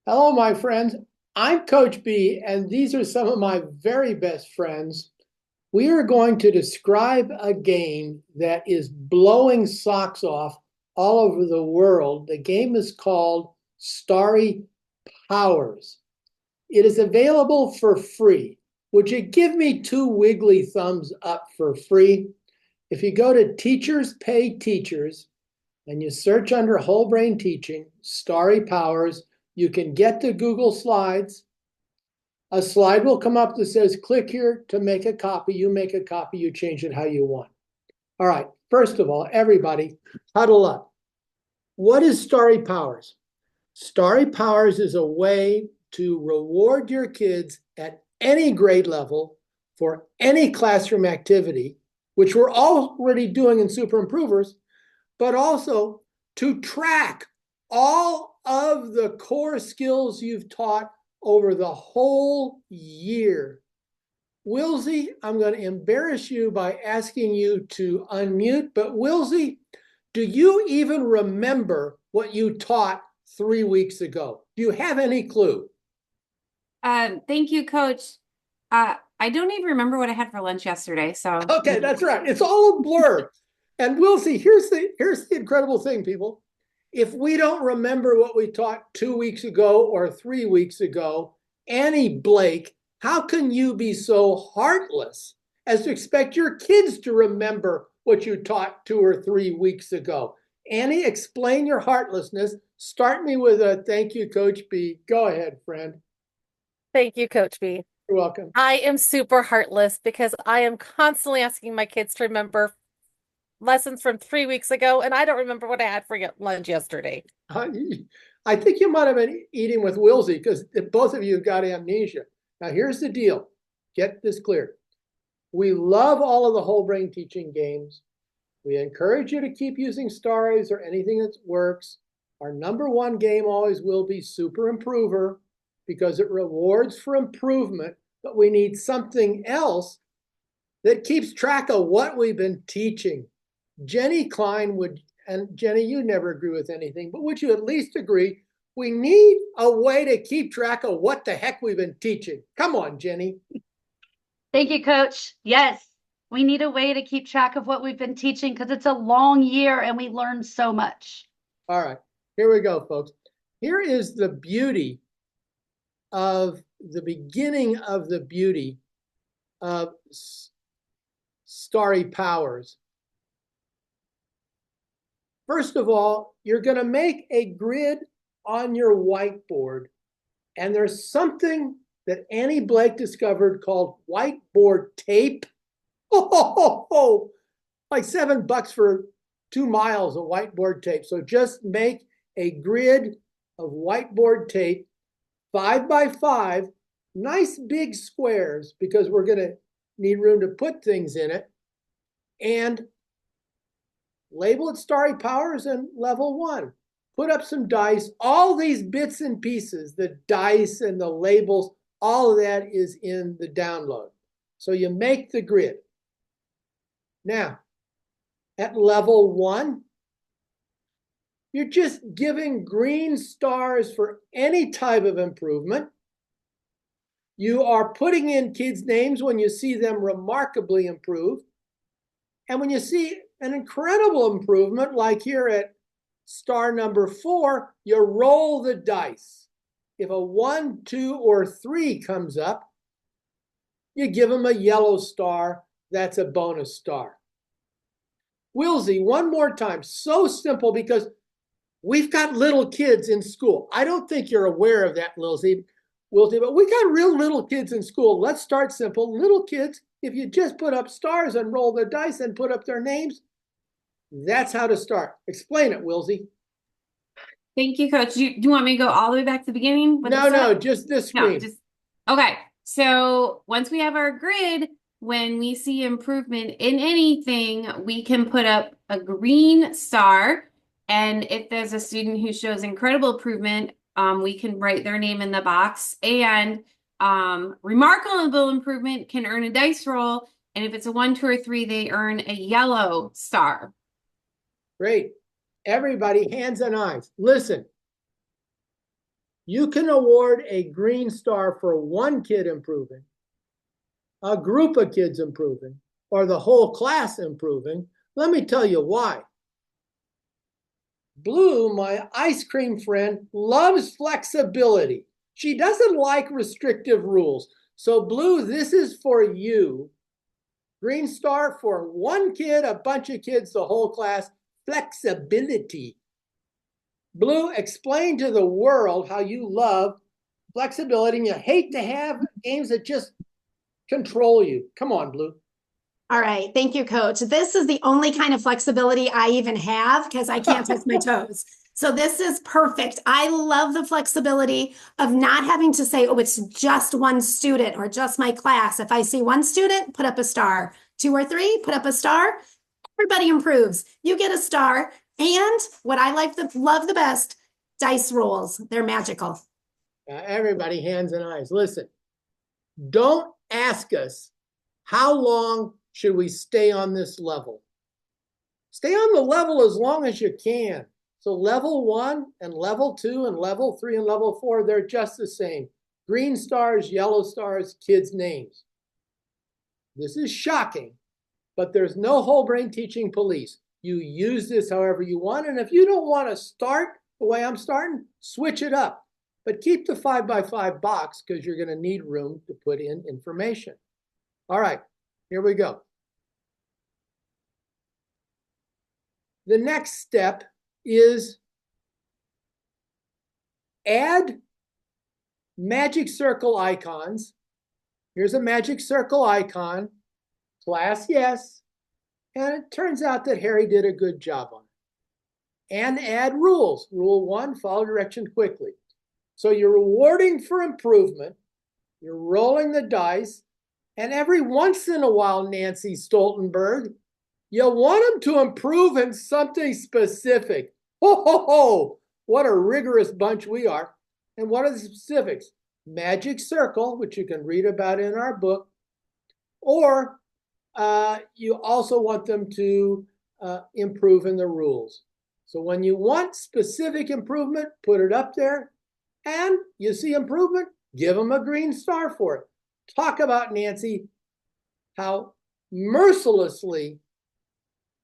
Hello, my friends. I'm Coach B, and these are some of my very best friends. We are going to describe a game that is blowing socks off all over the world. The game is called Starry Powers. It is available for free. Would you give me two wiggly thumbs up for free? If you go to Teachers Pay Teachers and you search under Whole Brain Teaching, Starry Powers, you can get to Google Slides. A slide will come up that says, click here to make a copy. You make a copy, you change it how you want. All right, first of all, everybody, huddle up. What is Starry Powers? Starry Powers is a way to reward your kids at any grade level for any classroom activity, which we're already doing in Super Improvers, but also to track all of the core skills you've taught over the whole year. Wilsey, I'm going to embarrass you by asking you to unmute, but Wilsey, do you even remember what you taught 3 weeks ago? Do you have any clue? Thank you, Coach. I don't even remember what I had for lunch yesterday, so Okay, that's right. It's all a blur. And Wilsey, here's the incredible thing, people. If we don't remember what we taught 2 weeks ago or 3 weeks ago, Annie Blake, how can you be so heartless as to expect your kids to remember what you taught 2 or 3 weeks ago? Annie, explain your heartlessness. Start me with a thank you, Coach B. Go ahead, friend. Thank you, Coach B. You're welcome. I am super heartless because I am constantly asking my kids to remember lessons from 3 weeks ago, and I don't remember what I had for lunch yesterday. Uh, I think you might have been eating with Wilsey because both of you have got amnesia. Now, here's the deal. Get this clear. We love all of the whole brain teaching games. We encourage you to keep using Starries or anything that works. Our number one game always will be Super Improver because it rewards for improvement, but we need something else that keeps track of what we've been teaching. Jenny Klein would, and Jenny, you never agree with anything, but would you at least agree we need a way to keep track of what the heck we've been teaching? Come on, Jenny. Thank you, Coach. Yes, we need a way to keep track of what we've been teaching because it's a long year and we learned so much. All right, here we go, folks. Here is the beauty of the beginning of the beauty of Starry Powers. First of all, you're going to make a grid on your whiteboard, and there's something that Annie Blake discovered called whiteboard tape. Oh, like $7 for 2 miles of whiteboard tape. So just make a grid of whiteboard tape, 5 by 5, nice big squares, because we're going to need room to put things in it, and label it Starry Powers and level 1. Put up some dice. All these bits and pieces, the dice and the labels, all of that is in the download. So you make the grid. Now, at level 1, you're just giving green stars for any type of improvement. You are putting in kids' names when you see them remarkably improve. And when you see an incredible improvement, like here at star number 4, you roll the dice. If a 1, 2, or 3 comes up, you give them a yellow star. That's a bonus star. Wilsey, one more time. So simple because we've got little kids in school. I don't think you're aware of that, Wilsey, but we got real little kids in school. Let's start simple. Little kids, if you just put up stars and roll the dice and put up their names, that's how to start. Explain it, Wilsey. thank you, Coach. Do you want me to go all the way back to the beginning with the No, set? just this No, screen. just okay. So once we have our grid, when we see improvement in anything, we can put up a green star. And if there's a student who shows incredible improvement, we can write their name in the box. And remarkable improvement can earn a dice roll. And if it's a 1, 2, or 3, they earn a yellow star. Great. Everybody, hands and eyes. Listen, You can award a green star for one kid improving, a group of kids improving, or the whole class improving. Let me tell you why. Blue, my ice cream friend, loves flexibility. She doesn't like restrictive rules. So Blue, this is for you. Green star for one kid, a bunch of kids, the whole class. Flexibility. Blue, explain to the world how you love flexibility and you hate to have games that just control you. Come on, Blue. All right. Thank you, Coach. This is the only kind of flexibility I even have because I can't touch my toes. So this is perfect. I love the flexibility of not having to say, oh, it's just one student or just my class. If I see one student, put up a star. 2 or 3, put up a star. Everybody improves. You get a star. And what I love the best, dice rolls. They're magical. Everybody, hands and eyes. Listen, don't ask us how long should we stay on this level. Stay on the level as long as you can. So level 1 and level 2 and level 3 and level 4, they're just the same. Green stars, yellow stars, kids' names. This is shocking, but there's no whole brain teaching police. You use this however you want, and if you don't want to start the way I'm starting, switch it up. But keep the 5x5 box because you're going to need room to put in information. All right, here we go. The next step is add magic circle icons. Here's a magic circle icon. Class, yes. And it turns out that Harry did a good job on it. And add rules. Rule 1, follow direction quickly. So you're rewarding for improvement. You're rolling the dice. And every once in a while, Nancy Stoltenberg, you want them to improve in something specific. Ho, ho, ho. What a rigorous bunch we are. And what are the specifics? Magic circle, which you can read about in our book, or you also want them to improve in the rules. So when you want specific improvement, put it up there, and you see improvement, give them a green star for it. Talk about, Nancy, how mercilessly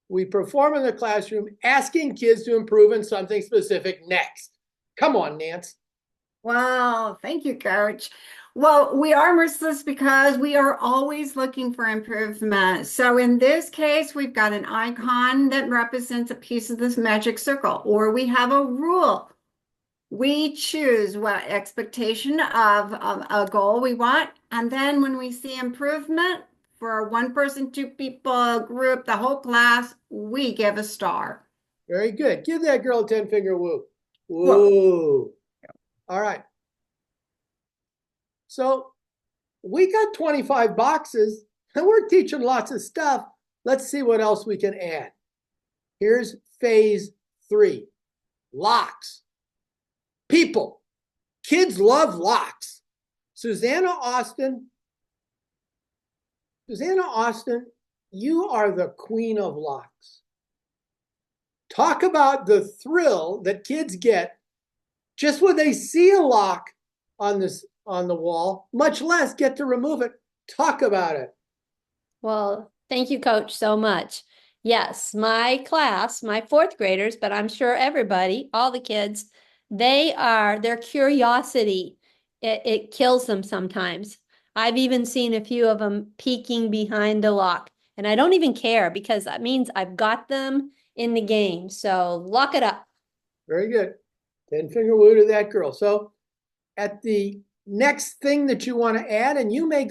we perform in the classroom, asking kids to improve in something specific next. Come on, Nance. Wow, thank you, Coach. Well, we are merciless because we are always looking for improvement. So in this case, we've got an icon that represents a piece of this magic circle, or we have a rule. We choose what expectation of a goal we want, and then when we see improvement for one person, 2 people, a group, the whole class, we give a star. Very good. Give that girl a 10-finger woo. Woo. All right. So we got 25 boxes and we're teaching lots of stuff. Let's see what else we can add. Here's phase 3, locks. People, kids love locks. Susanna Austin, you are the queen of locks. Talk about the thrill that kids get just when they see a lock on the wall, much less get to remove it. Talk about it. Well, thank you, Coach, so much. Yes, my class, my 4th graders, but I'm sure everybody, all the kids, their curiosity, it kills them sometimes. I've even seen a few of them peeking behind the lock, and I don't even care because that means I've got them in the game. So lock it up. Very good. 10-finger woo to that girl. So at the next thing that you want to add, and you may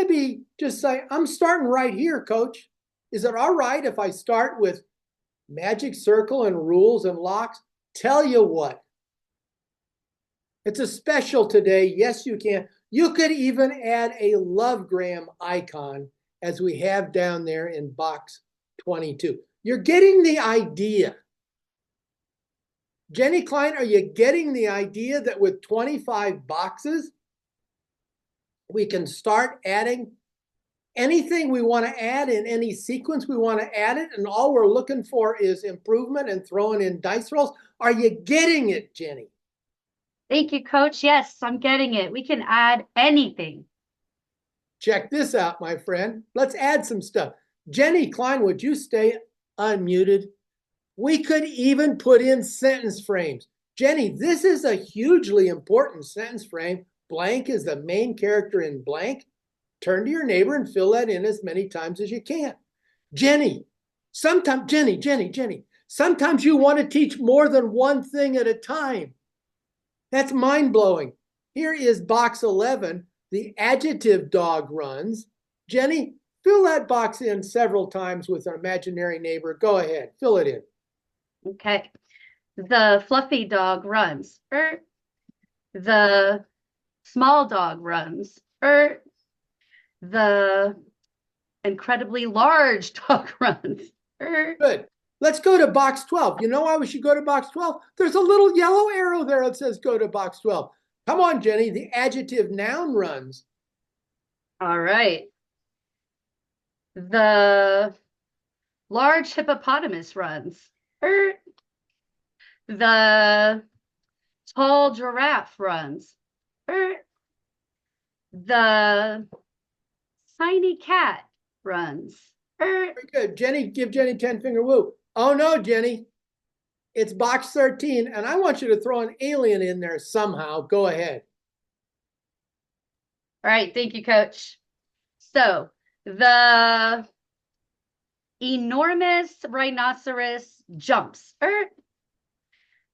be just say, I'm starting right here, Coach. Is it all right if I start with magic circle and rules and locks? Tell you what, it's a special today. Yes, you can. You could even add a lovegram icon as we have down there in box 22. You're getting the idea. Jenny Klein, are you getting the idea that with 25 boxes, we can start adding anything we want to add in any sequence we want to add it, and all we're looking for is improvement and throwing in dice rolls? Are you getting it, Jenny? Thank you, Coach. Yes, I'm getting it. We can add anything. Check this out, my friend. Let's add some stuff. Jenny Klein, would you stay unmuted? We could even put in sentence frames. Jenny, this is a hugely important sentence frame. Blank is the main character in blank. Turn to your neighbor and fill that in as many times as you can. Jenny, sometimes you want to teach more than one thing at a time. That's mind-blowing. Here is box 11. The adjective dog runs. Jenny, fill that box in several times with an imaginary neighbor. Go ahead, fill it in. Okay. The fluffy dog runs. The small dog runs. The incredibly large dog runs. Good. Let's go to box 12. You know why we should go to box 12? There's a little yellow arrow there that says go to box 12. Come on, Jenny. The adjective noun runs. All right. The large hippopotamus runs. The tall giraffe runs. The tiny cat runs. Very good. Jenny, give Jenny 10-finger woo. Oh no, Jenny. It's box 13, and I want you to throw an alien in there somehow. Go ahead. All right, thank you, Coach. So the enormous rhinoceros jumps.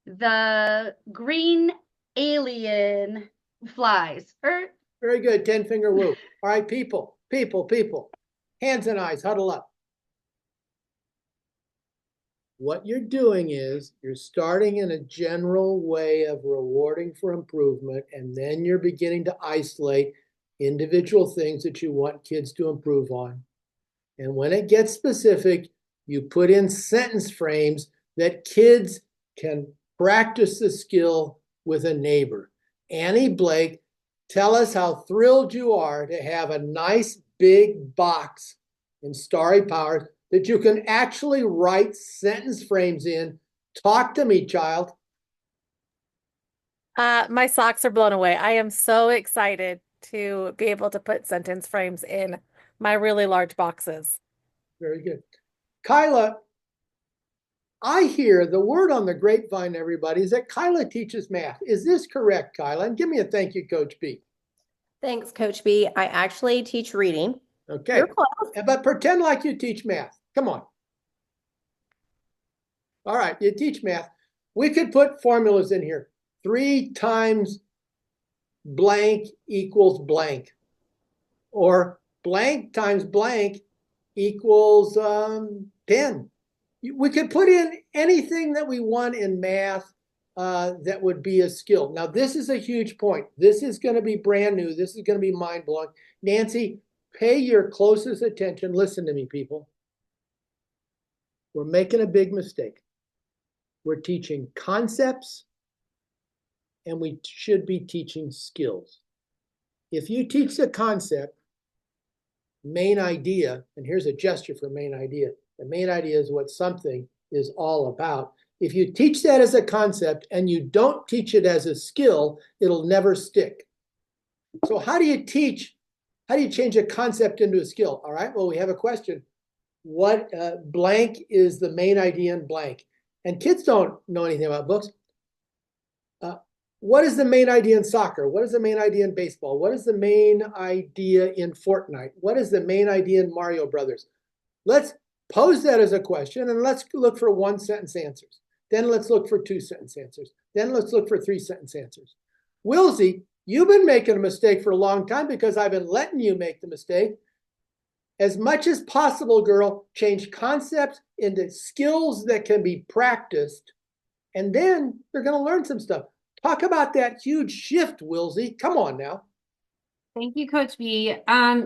The green alien flies. Very good. 10-finger woo. All right, people. Hands and eyes, huddle up. What you're doing is you're starting in a general way of rewarding for improvement, and then you're beginning to isolate individual things that you want kids to improve on. And when it gets specific, you put in sentence frames that kids can practice the skill with a neighbor. Annie Blake, tell us how thrilled you are to have a nice big box in Starry Powers that you can actually write sentence frames in. Talk to me, child. My socks are blown away. I am so excited to be able to put sentence frames in my really large boxes. Very good. Kyla, I hear the word on the grapevine, everybody, is that Kyla teaches math. Is this correct, Kyla? And give me a thank you, Coach B. Thanks, Coach B. I actually teach reading. Okay. You're close. But pretend like you teach math. Come on. All right, you teach math. We could put formulas in here. 3 times blank equals blank. Or blank times blank equals 10. We could put in anything that we want in math that would be a skill. Now, this is a huge point. This is going to be brand new. This is going to be mind-blowing. Nancy, pay your closest attention. Listen to me, people. We're making a big mistake. We're teaching concepts, and we should be teaching skills. If you teach the concept, main idea, and here's a gesture for main idea. The main idea is what something is all about. If you teach that as a concept and you don't teach it as a skill, it'll never stick. So how do you teach? How do you change a concept into a skill? All right, well, we have a question. What blank is the main idea in blank? And kids don't know anything about books. What is the main idea in soccer? What is the main idea in baseball? What is the main idea in Fortnite? What is the main idea in Mario Brothers? Let's pose that as a question and let's look for 1-sentence answers. Then let's look for 2-sentence answers. Then let's look for 3-sentence answers. Wilsey, you've been making a mistake for a long time because I've been letting you make the mistake. As much as possible, girl, change concepts into skills that can be practiced, and then they're going to learn some stuff. Talk about that huge shift, Wilsey. Come on now. Thank you, Coach B.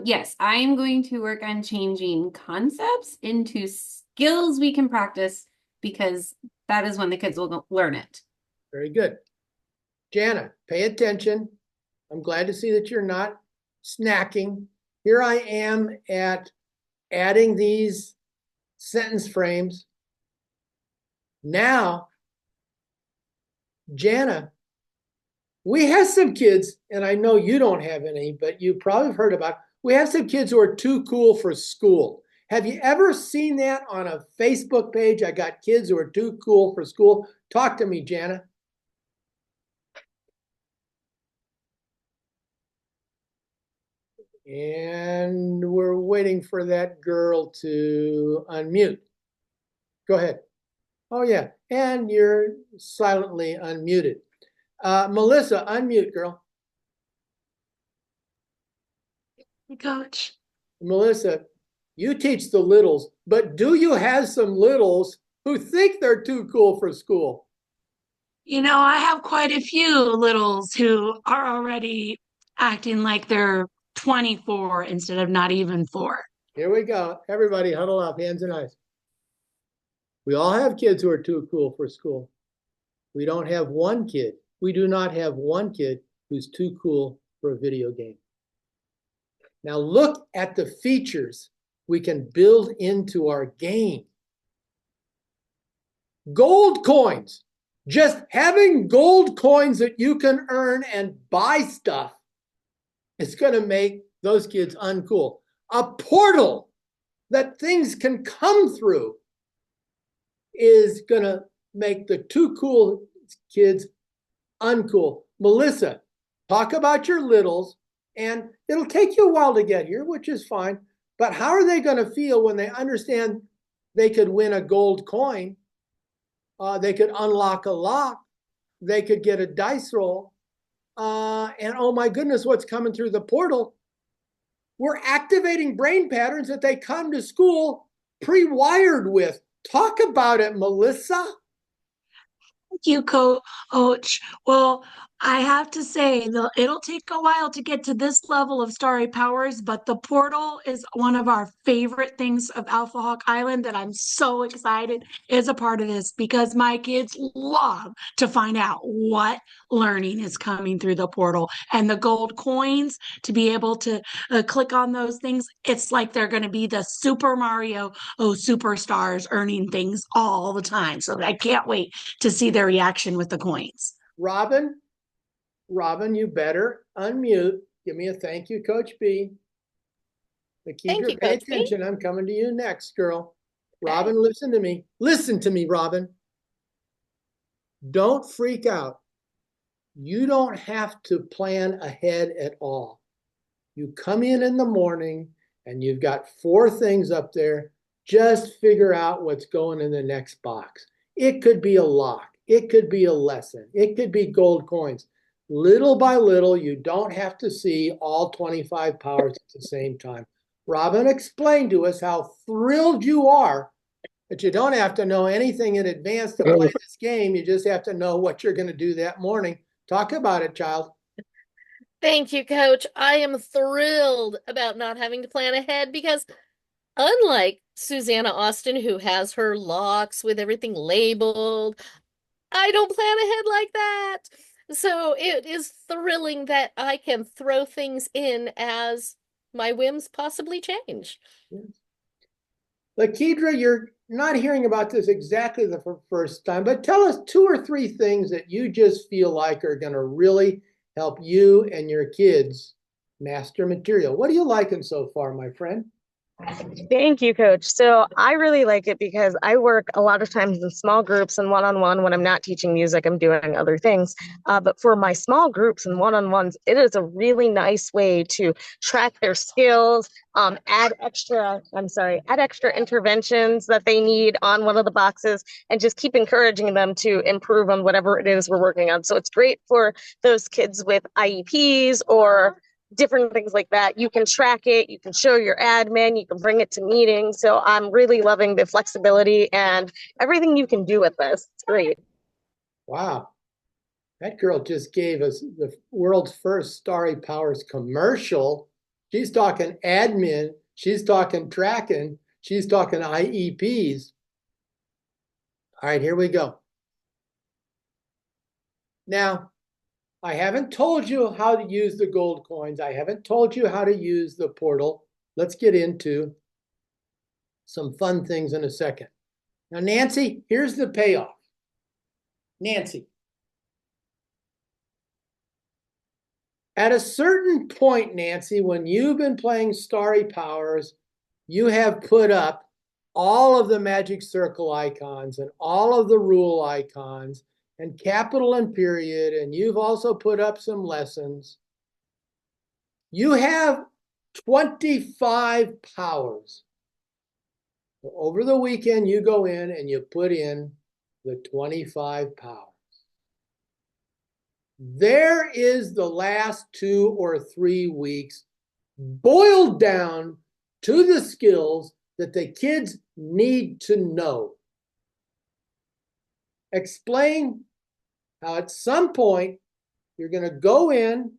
Yes, I am going to work on changing concepts into skills we can practice because that is when the kids will learn it. Very good. Jana, pay attention. I'm glad to see that you're not snacking. Here I am at adding these sentence frames. Now, Jana, We have some kids, and I know you don't have any, but you probably have heard about it. We have some kids who are too cool for school. Have you ever seen that on a Facebook page? I got kids who are too cool for school. Talk to me, Jana. And we're waiting for that girl to unmute. Go ahead. Oh, yeah. And you're silently unmuted. Melissa, unmute, girl. Coach. Melissa, you teach the littles, but do you have some littles who think they're too cool for school? You know, I have quite a few littles who are already acting like they're 24 instead of not even 4. Here we go. Everybody huddle up, hands and eyes. We all have kids who are too cool for school. We don't have one kid. We do not have one kid who's too cool for a video game. Now look at the features we can build into our game. Gold coins. Just having gold coins that you can earn and buy stuff is going to make those kids uncool. A portal that things can come through is going to make the too cool kids uncool. Melissa, talk about your littles, and it'll take you a while to get here, which is fine. But how are they going to feel when they understand they could win a gold coin? They could unlock a lock. They could get a dice roll. And oh my goodness, what's coming through the portal? We're activating brain patterns that they come to school pre-wired with. Talk about it, Melissa. Thank you, Coach. Well, I have to say, it'll take a while to get to this level of Starry Powers, but the portal is one of our favorite things of Alpha Hawk Island that I'm so excited is a part of this because my kids love to find out what learning is coming through the portal. And the gold coins, to be able to click on those things, it's like they're going to be the Super Mario superstars earning things all the time. So I can't wait to see their reaction with the coins. Robin, you better unmute. Give me a thank you, Coach B. But keep your pay attention. I'm coming to you next, girl. Okay. Robin, listen to me. Listen to me, Robin. Don't freak out. You don't have to plan ahead at all. You come in the morning and you've got 4 things up there. Just figure out what's going in the next box. It could be a lock. It could be a lesson. It could be gold coins. Little by little, you don't have to see all 25 powers at the same time. Robin, explain to us how thrilled you are that you don't have to know anything in advance to play this game. You just have to know what you're going to do that morning. Talk about it, child. Thank you, Coach. I am thrilled about not having to plan ahead because unlike Susanna Austin, who has her locks with everything labeled, I don't plan ahead like that. So it is thrilling that I can throw things in as my whims possibly change. Lakedra, you're not hearing about this exactly the first time, but tell us 2 or 3 things that you just feel like are going to really help you and your kids master material. What are you liking so far, my friend? Thank you, Coach. So I really like it because I work a lot of times in small groups and one-on-one. When I'm not teaching music, I'm doing other things. But for my small groups and one-on-ones, it is a really nice way to track their skills, add extra interventions that they need on one of the boxes, and just keep encouraging them to improve on whatever it is we're working on. So it's great for those kids with IEPs or different things like that. You can track it, you can show your admin, you can bring it to meetings. So I'm really loving the flexibility and everything you can do with this. It's great. Wow. That girl just gave us the world's first Starry Powers commercial. She's talking admin, she's talking tracking, she's talking IEPs. All right, here we go. Now, I haven't told you how to use the gold coins. I haven't told you how to use the portal. Let's get into some fun things in a second. Now, Nancy, here's the payoff. Nancy, At a certain point, Nancy, when you've been playing Starry Powers, you have put up all of the magic circle icons and all of the rule icons and capital and period, and you've also put up some lessons. You have 25 powers. So over the weekend, you go in and you put in the 25 powers. There is the last 2 or 3 weeks boiled down to the skills that the kids need to know. Explain how at some point you're going to go in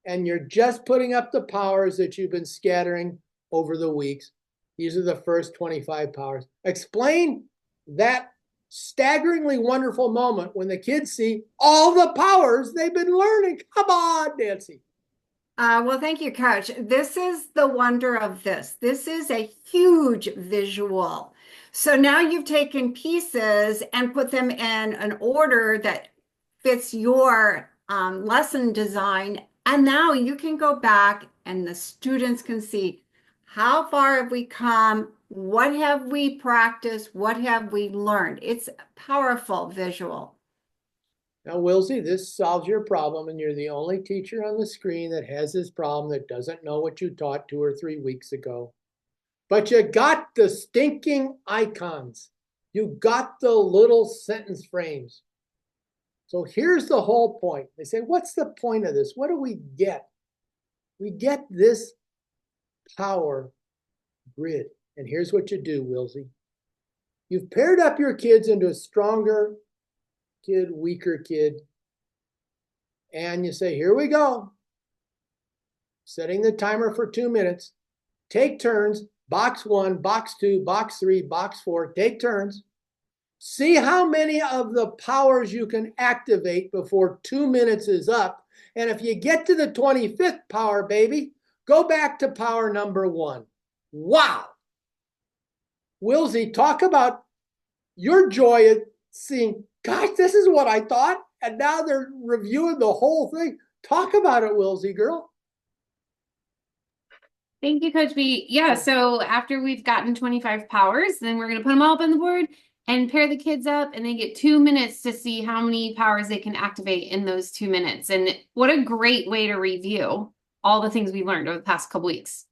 and you're just putting up the powers that you've been scattering over the weeks. These are the first 25 powers. Explain that staggeringly wonderful moment when the kids see all the powers they've been learning. Come on, Nancy. Well, thank you, Coach. This is the wonder of this. This is a huge visual. So now you've taken pieces and put them in an order that fits your lesson design. And now you can go back and the students can see how far have we come, what have we practiced, what have we learned. It's a powerful visual. Now, Wilsey, this solves your problem, and you're the only teacher on the screen that has this problem that doesn't know what you taught 2 or 3 weeks ago. But you got the stinking icons. You got the little sentence frames. So here's the whole point. They say, what's the point of this? What do we get? We get this power grid. And here's what you do, Wilsey. You've paired up your kids into a stronger kid, weaker kid. And you say, here we go. Setting the timer for 2 minutes. Take turns. Box 1, box 2, box 3, box 4. Take turns. See how many of the powers you can activate before 2 minutes is up. And if you get to the 25th power, baby, go back to power number 1. Wow. Wilsey, talk about your joy at seeing, gosh, this is what I thought. And now they're reviewing the whole thing. Talk about it, Wilsey, girl. Thank you, Coach B. Yeah, so after we've gotten 25 powers, then we're going to put them all up on the board and pair the kids up, and they get 2 minutes to see how many powers they can activate in those 2 minutes. And what a great way to review all the things we learned over the past couple weeks.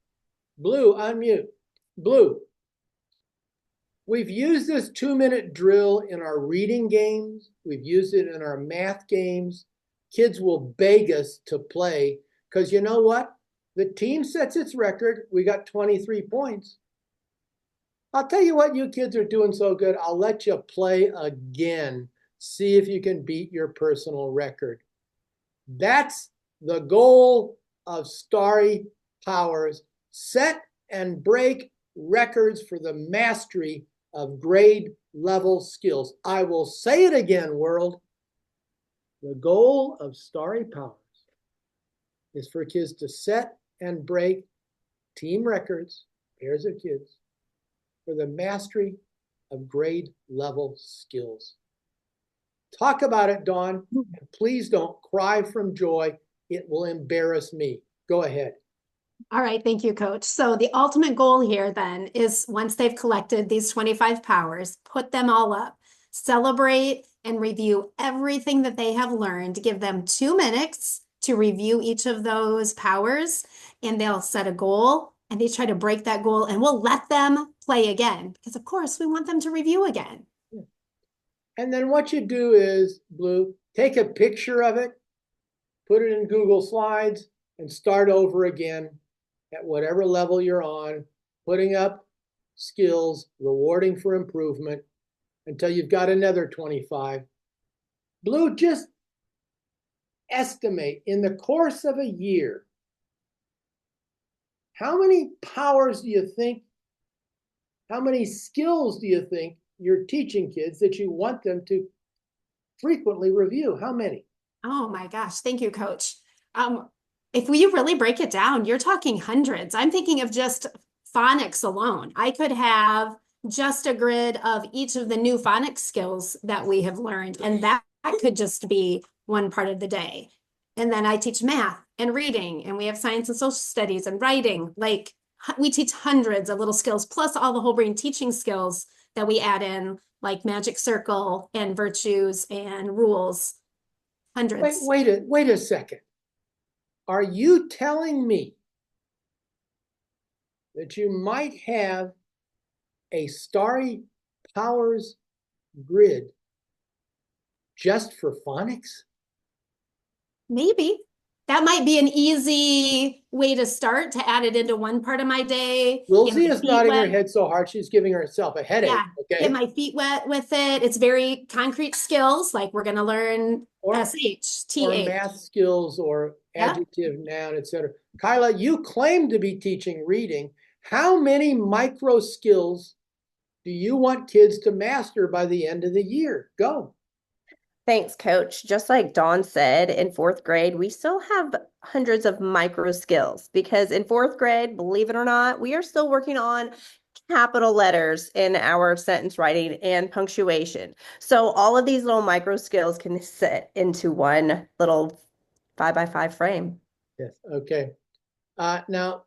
Blue, unmute. Blue. We've used this 2-minute drill in our reading games. We've used it in our math games. Kids will beg us to play because you know what? The team sets its record. We got 23 points. I'll tell you what, you kids are doing so good. I'll let you play again. See if you can beat your personal record. That's the goal of Starry Powers. Set and break records for the mastery of grade level skills. I will say it again, world. The goal of Starry Powers is for kids to set and break team records, pairs of kids, for the mastery of grade level skills. Talk about it, Dawn, and please don't cry from joy. It will embarrass me. Go ahead. All right, thank you, Coach. So the ultimate goal here then is once they've collected these 25 powers, put them all up, celebrate and review everything that they have learned, give them 2 minutes to review each of those powers, and they'll set a goal and they try to break that goal, and we'll let them play again because of course we want them to review again. And then what you do is, Blue, take a picture of it, put it in Google Slides, and start over again at whatever level you're on, putting up skills, rewarding for improvement until you've got another 25. Blue, just estimate in the course of a year, how many powers do you think, how many skills do you think you're teaching kids that you want them to frequently review? How many? Oh my gosh, thank you, Coach. If we really break it down, you're talking hundreds. I'm thinking of just phonics alone. I could have just a grid of each of the new phonics skills that we have learned, and that could just be one part of the day. And then I teach math and reading, and we have science and social studies and writing. Like we teach hundreds of little skills, plus all the whole brain teaching skills that we add in, like magic circle and virtues and rules. Hundreds. Wait a second. Are you telling me that you might have a Starry Powers grid just for phonics? Maybe. That might be an easy way to start, to add it into one part of my day. Wilsey is nodding her head so hard she's giving herself a headache. Yeah, Okay. get my feet wet with it. It's very concrete skills, like we're going to learn SH, TH. Or math skills or adjective, noun, etc. Kyla, you claim to be teaching reading. How many micro skills do you want kids to master by the end of the year? Go. Thanks, Coach. Just like Dawn said, in fourth grade, we still have hundreds of micro skills because in fourth grade, believe it or not, we are still working on capital letters in our sentence writing and punctuation. So all of these little micro skills can fit into one little 5x5 frame. Yes. Okay. Now,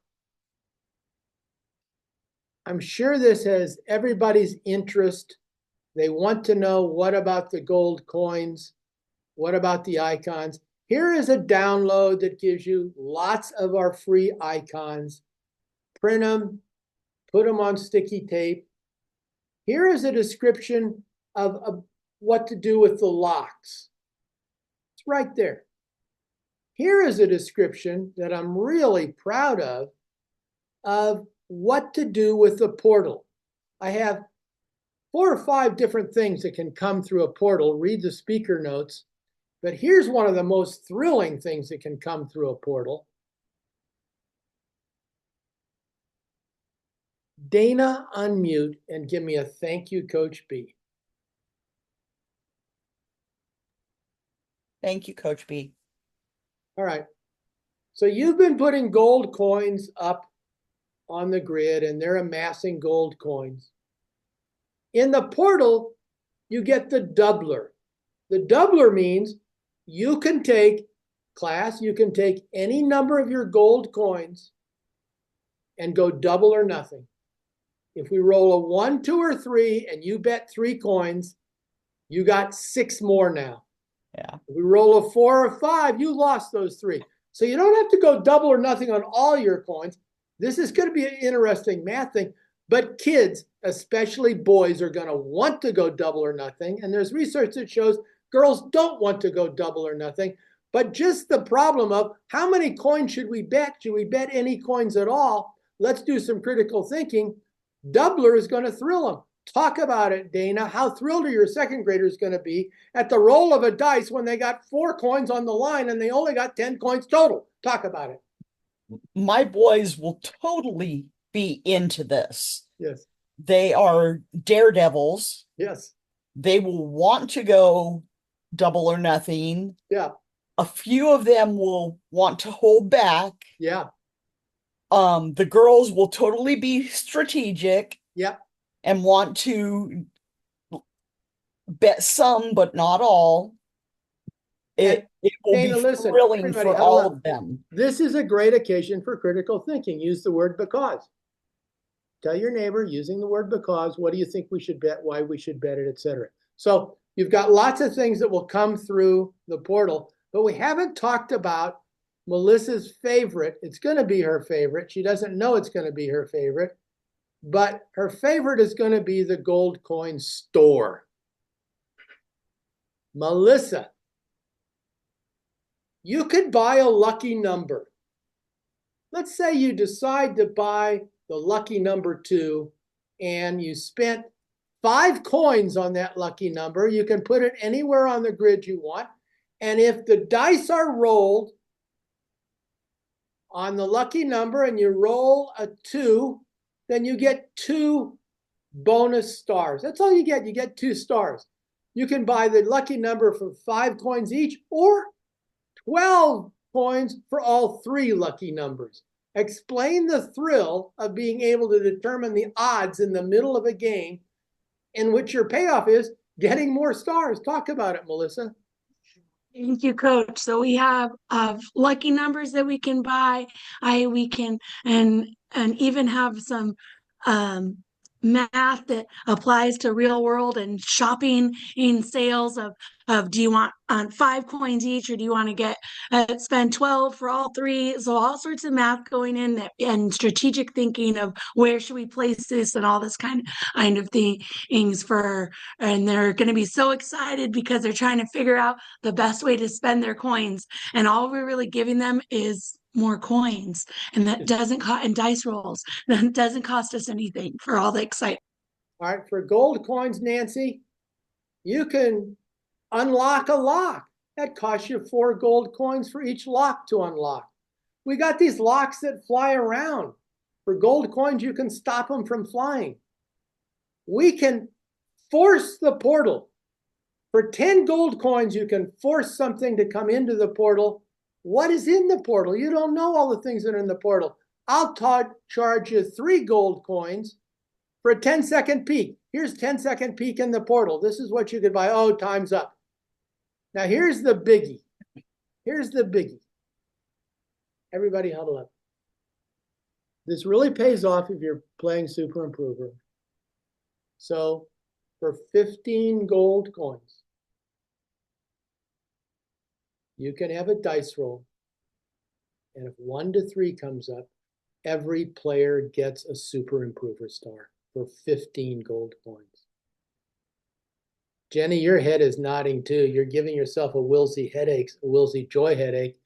I'm sure this has everybody's interest. They want to know, what about the gold coins? What about the icons? Here is a download that gives you lots of our free icons. Print them, put them on sticky tape. Here is a description of what to do with the locks. It's right there. Here is a description that I'm really proud of what to do with the portal. I have 4 or 5 different things that can come through a portal. Read the speaker notes. But here's one of the most thrilling things that can come through a portal. Dana, unmute and give me a thank you, Coach B. Thank you, Coach B. All right. So you've been putting gold coins up on the grid, and they're amassing gold coins. In the portal, you get the doubler. The doubler means you can take, class, you can take any number of your gold coins and go double or nothing. If we roll a 1, 2, or 3, and you bet 3 coins, you got 6 more now. Yeah. If we roll a 4 or 5, you lost those 3. So you don't have to go double or nothing on all your coins. This is going to be an interesting math thing. But kids, especially boys, are going to want to go double or nothing. And there's research that shows girls don't want to go double or nothing. But just the problem of how many coins should we bet? Should we bet any coins at all? Let's do some critical thinking. Doubler is going to thrill them. Talk about it, Dana. How thrilled are your second graders going to be at the roll of a dice when they got 4 coins on the line and they only got 10 coins total? Talk about it. My boys will totally be into this. Yes. They are daredevils. Yes. They will want to go double or nothing. Yeah. A few of them will want to hold back. Yeah. The girls will totally be strategic. Yeah. And want to bet some, but not all. It will Dana, be listen, thrilling for all of them. This is a great occasion for critical thinking. Use the word because. Tell your neighbor, using the word because, what do you think we should bet, why we should bet it, etc. So you've got lots of things that will come through the portal, but we haven't talked about Melissa's favorite. It's going to be her favorite. She doesn't know it's going to be her favorite, but her favorite is going to be the gold coin store. Melissa, you could buy a lucky number. Let's say you decide to buy the lucky number 2 and you spent 5 coins on that lucky number. You can put it anywhere on the grid you want. And if the dice are rolled on the lucky number and you roll a 2, then you get 2 bonus stars. That's all you get. You get 2 stars. You can buy the lucky number for 5 coins each or 12 coins for all 3 lucky numbers. Explain the thrill of being able to determine the odds in the middle of a game in which your payoff is getting more stars. Talk about it, Melissa. Thank you, Coach. So we have lucky numbers that we can buy. We can and even have some um, math that applies to real world and shopping in sales of do you want on 5 coins each, or do you want to get spend 12 for all three? So all sorts of math going in that, and strategic thinking of where should we place this and all this kind of things for, and they're going to be so excited because they're trying to figure out the best way to spend their coins. And all we're really giving them is more coins, and that doesn't cost, and dice rolls, that doesn't cost us anything for all the excitement. All right, for gold coins, Nancy, you can unlock a lock. That costs you 4 gold coins for each lock to unlock. We got these locks that fly around. For gold coins, you can stop them from flying. We can force the portal. For 10 gold coins, you can force something to come into the portal. What is in the portal? You don't know all the things that are in the portal. I'll charge you 3 gold coins for a 10-second peek. Here's 10-second peek in the portal. This is what you could buy. Oh, time's up. Now here's the biggie. Here's the biggie. Everybody huddle up. This really pays off if you're playing Super Improver. So for 15 gold coins, you can have a dice roll. And if 1 to 3 comes up, every player gets a Super Improver star for 15 gold coins. Jenny, your head is nodding too. You're giving yourself a Wilsey headache, a Wilsey joy headache.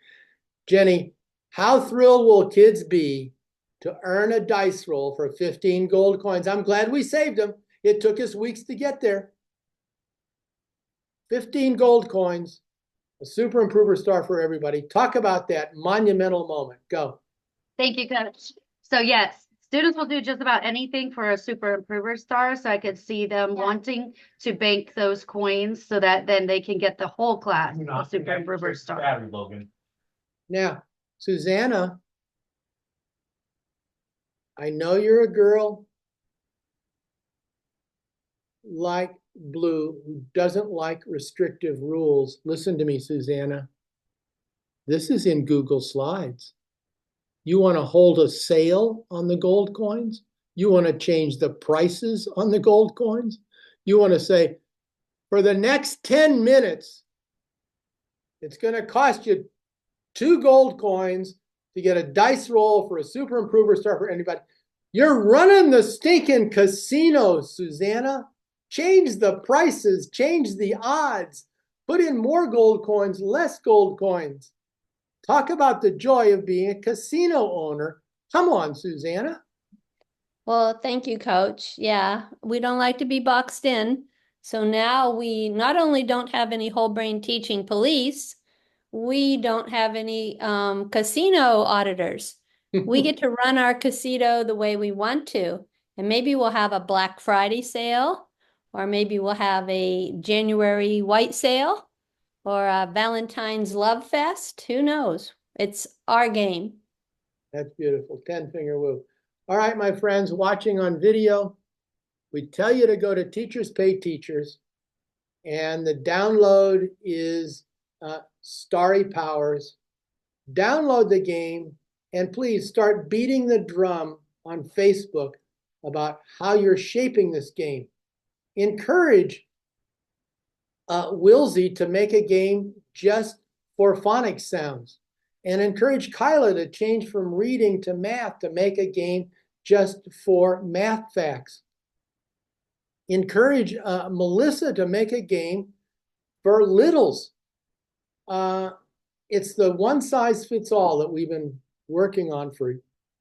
Jenny, how thrilled will kids be to earn a dice roll for 15 gold coins? I'm glad we saved them. It took us weeks to get there. 15 gold coins, a Super Improver star for everybody. Talk about that monumental moment. Go. Thank you, Coach. So yes, students will do just about anything for a Super Improver star. So I could see them wanting to bank those coins so that then they can get the whole class a Super Improver star. Now, Susanna, I know you're a girl like Blue who doesn't like restrictive rules. Listen to me, Susanna. This is in Google Slides. You want to hold a sale on the gold coins? You want to change the prices on the gold coins? You want to say, for the next 10 minutes, it's going to cost you 2 gold coins to get a dice roll for a Super Improver star for anybody. You're running the stinking casino, Susanna. Change the prices, change the odds, put in more gold coins, less gold coins. Talk about the joy of being a casino owner. Come on, Susanna. Well, thank you, Coach. Yeah, we don't like to be boxed in. So now we not only don't have any whole brain teaching police, we don't have any casino auditors. We get to run our casino the way we want to. And maybe we'll have a Black Friday sale, or maybe we'll have a January white sale, or a Valentine's Love Fest. Who knows? It's our game. That's beautiful. 10-finger woo. All right, my friends watching on video, we tell you to go to Teachers Pay Teachers, and the download is Starry Powers. Download the game, and please start beating the drum on Facebook about how you're shaping this game. Encourage Wilsey to make a game just for phonics sounds, and encourage Kyla to change from reading to math to make a game just for math facts. Encourage Melissa to make a game for littles. It's the one size fits all that we've been working on for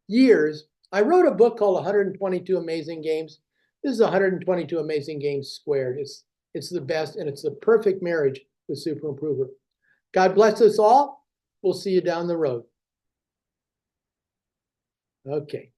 years. I wrote a book called 122 Amazing Games. This is 122 Amazing Games squared. It's the best, and it's the perfect marriage with Super Improver. God bless us all. We'll see you down the road. Okay.